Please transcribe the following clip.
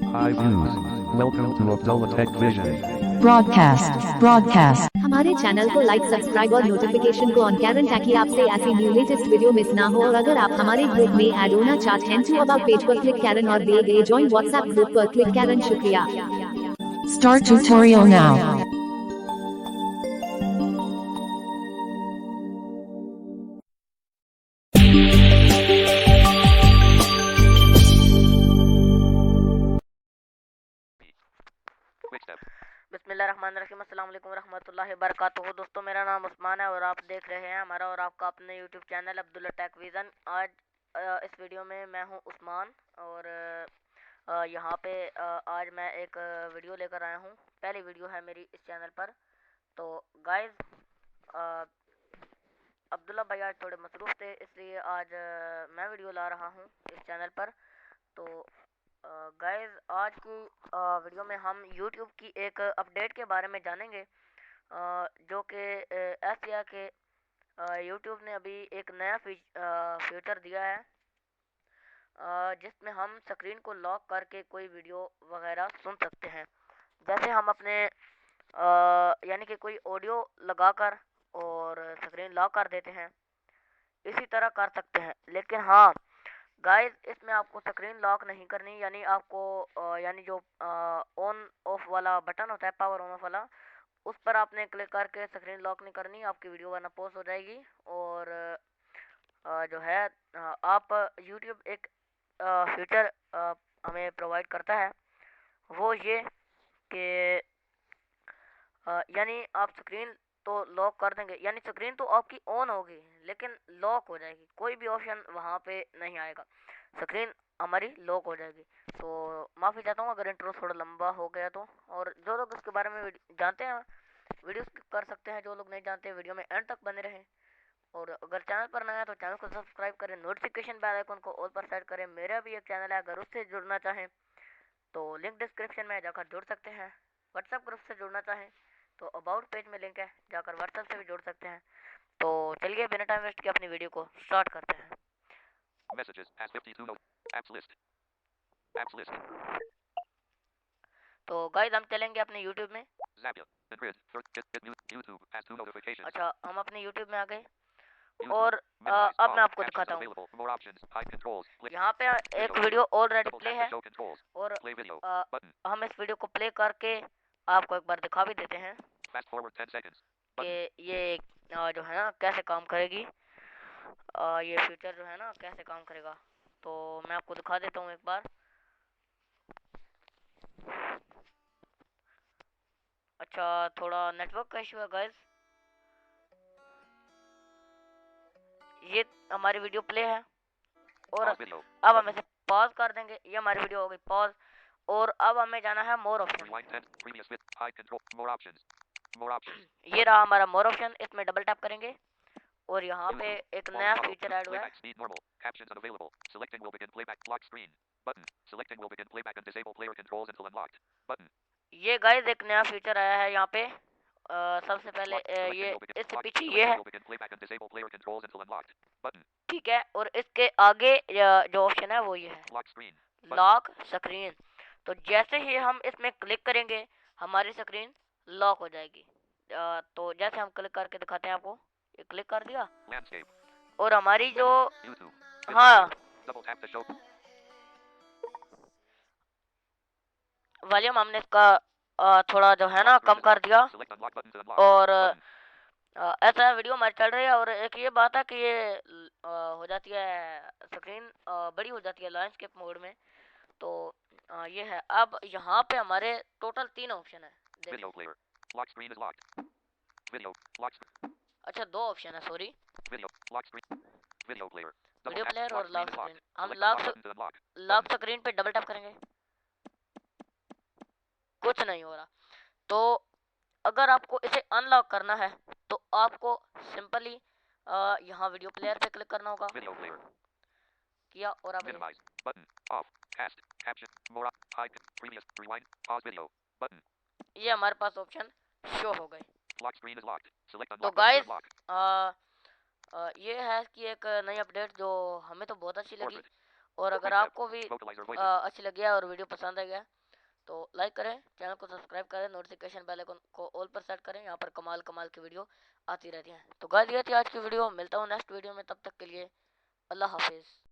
Hi views. Welcome to Abdullah Tech Vision. broadcast हमारे channel को like subscribe और notification को ऑन करें ताकि आपसे ऐसी न्यू लेटेस्ट वीडियो मिस ना हो। और अगर आप हमारे ग्रुप में ऐड होना चाहते हैं तो अबाउट पेज पर क्लिक करें और दिए गए ज्वाइन व्हाट्सएप ग्रुप पर क्लिक करें। शुक्रिया। start tutorial now बिस्मिल्लाहिर्रहमानिर्रहीम। अस्सलाम वालेकुम रहमतुल्लाहि व बरकातुहू। दोस्तों, मेरा नाम उस्मान है और आप देख रहे हैं हमारा और आपका अपने YouTube channel Abdullah tech vision. आज इस वीडियो में मैं हूं उस्मान और यहाँ पे आज मैं एक वीडियो लेकर आया हूं। पहली वीडियो है मेरी इस चैनल पर। तो गाइस, अब्दुल्ला भाई आज थोड़े मसरूफ़ थे, इसलिए आज मैं वीडियो ला रहा हूँ इस चैनल पर। तो गाइस, आज की वीडियो में हम YouTube की एक अपडेट के बारे में जानेंगे, जो कि ऐसा है कि YouTube ने अभी एक नया फीचर दिया है, जिसमें हम स्क्रीन को लॉक करके कोई वीडियो वगैरह सुन सकते हैं। जैसे हम अपने यानी कि कोई ऑडियो लगाकर और स्क्रीन लॉक कर देते हैं, इसी तरह कर सकते हैं। लेकिन हाँ गाइस, इसमें आपको स्क्रीन लॉक नहीं करनी, यानी आपको यानी जो ऑन ऑफ वाला बटन होता है, पावर ऑन ऑफ वाला, उस पर आपने क्लिक करके स्क्रीन लॉक नहीं करनी। आपकी वीडियो वरना पॉज हो जाएगी। और जो है आप YouTube एक फीचर हमें प्रोवाइड करता है, वो ये कि यानी आप स्क्रीन तो लॉक कर देंगे, यानी स्क्रीन तो आपकी ऑन होगी लेकिन लॉक हो जाएगी, कोई भी ऑप्शन वहाँ पे नहीं आएगा, स्क्रीन हमारी लॉक हो जाएगी। तो माफ़ी चाहता हूँ अगर इंट्रो थोड़ा लंबा हो गया तो। और जो लोग इसके बारे में जानते हैं वीडियो स्किप कर सकते हैं, जो लोग नहीं जानते वीडियो में एंड तक बने रहें। और अगर चैनल पर नया है तो चैनल को सब्सक्राइब करें, नोटिफिकेशन बेल आइकन को ऑल पर सेट करें। मेरा भी एक चैनल है, अगर उससे जुड़ना चाहें तो लिंक डिस्क्रिप्शन में जाकर जुड़ सकते हैं। व्हाट्सएप ग्रुप से जुड़ना चाहें तो अबाउट पेज में लिंक है, जाकर व्हाट्सएप से भी जुड़ सकते हैं। तो चलिए बिना टाइम वेस्ट किए अपनी वीडियो को स्टार्ट करते हैं। Messages as 52 apps list. Apps list. तो गाइस, हम चलेंगे अपने YouTube में। Zapier. The grid. YouTube has 2 notifications. अच्छा, हम अपने YouTube में आ गए YouTube. और Minimize. अब मैं Off. आपको Actions दिखाता हूँ। available. More options. Hide controls. Click. यहाँ पे एक Video. Video already Double play tap है to show controls. और Play video. Button. हम इस वीडियो को प्ले करके आपको एक बार दिखा भी देते हैं Fast forward 10 seconds. कि Button. ये जो है ना कैसे काम करेगी, ये फीचर जो है ना कैसे काम करेगा। तो मैं आपको दिखा देता हूँ एक बार। अच्छा, थोड़ा नेटवर्क का इशू है गाइस। ये हमारी वीडियो प्ले है और Pause video. अब हम इसे पॉज कर देंगे। ये हमारी वीडियो हो गई पॉज और अब हमें जाना है मोर option. Rewind 10. Previous with. Hide control. More options. More options. ये रहा हमारा मोर ऑप्शन, इसमें डबल टैप करेंगे और यहाँ पे YouTube. एक Volume नया model. फीचर ऐड हुआ है। Playback speed normal. Captions unavailable. Selecting will begin playback. Lock screen. Button. Selecting will begin playback and disable player controls until unlocked. Button. ये गाइस एक नया फीचर आया है यहाँ पे। सबसे पहले ये इससे पीछे ये है, ठीक है। और इसके आगे जो ऑप्शन है वो ये है, लॉक स्क्रीन। तो जैसे ही हम इसमें क्लिक करेंगे हमारी स्क्रीन लॉक हो जाएगी। तो जैसे हम क्लिक करके दिखाते हैं आपको, ये क्लिक कर दिया और हमारी जो हाँ वॉल्यूम हमने इसका थोड़ा जो है ना कम कर दिया। और ऐसा वीडियो हमारी चल रही है और एक ये बात है कि ये हो जाती है स्क्रीन बड़ी हो जाती है लैंडस्केप मोड में। तो ये है। अब यहाँ पे हमारे टोटल 3 ऑप्शन है। अच्छा, 2 ऑप्शन है, सॉरी, वीडियो प्लेयर और लॉक स्क्रीन। हम लॉक स्क्रीन पे डबल टैप करेंगे, कुछ नहीं हो रहा। तो अगर आपको इसे अनलॉक करना है तो आपको सिंपली यहाँ वीडियो प्लेयर पे क्लिक करना होगा। किया और अब ये हमारे पास ऑप्शन शो हो गए। तो गाइस, ये है कि एक नई अपडेट जो हमें तो बहुत अच्छी लगी और अगर आपको भी अच्छी लगी है और वीडियो पसंद आ गया तो लाइक करें, चैनल को सब्सक्राइब करें, नोटिफिकेशन बेल आइकन को ऑल पर सेट करें। यहाँ पर कमाल कमाल की वीडियो आती रहती हैं। तो गाइस ये थी आज की वीडियो, मिलता हूँ नेक्स्ट वीडियो में, तब तक के लिए अल्लाह हाफिज़।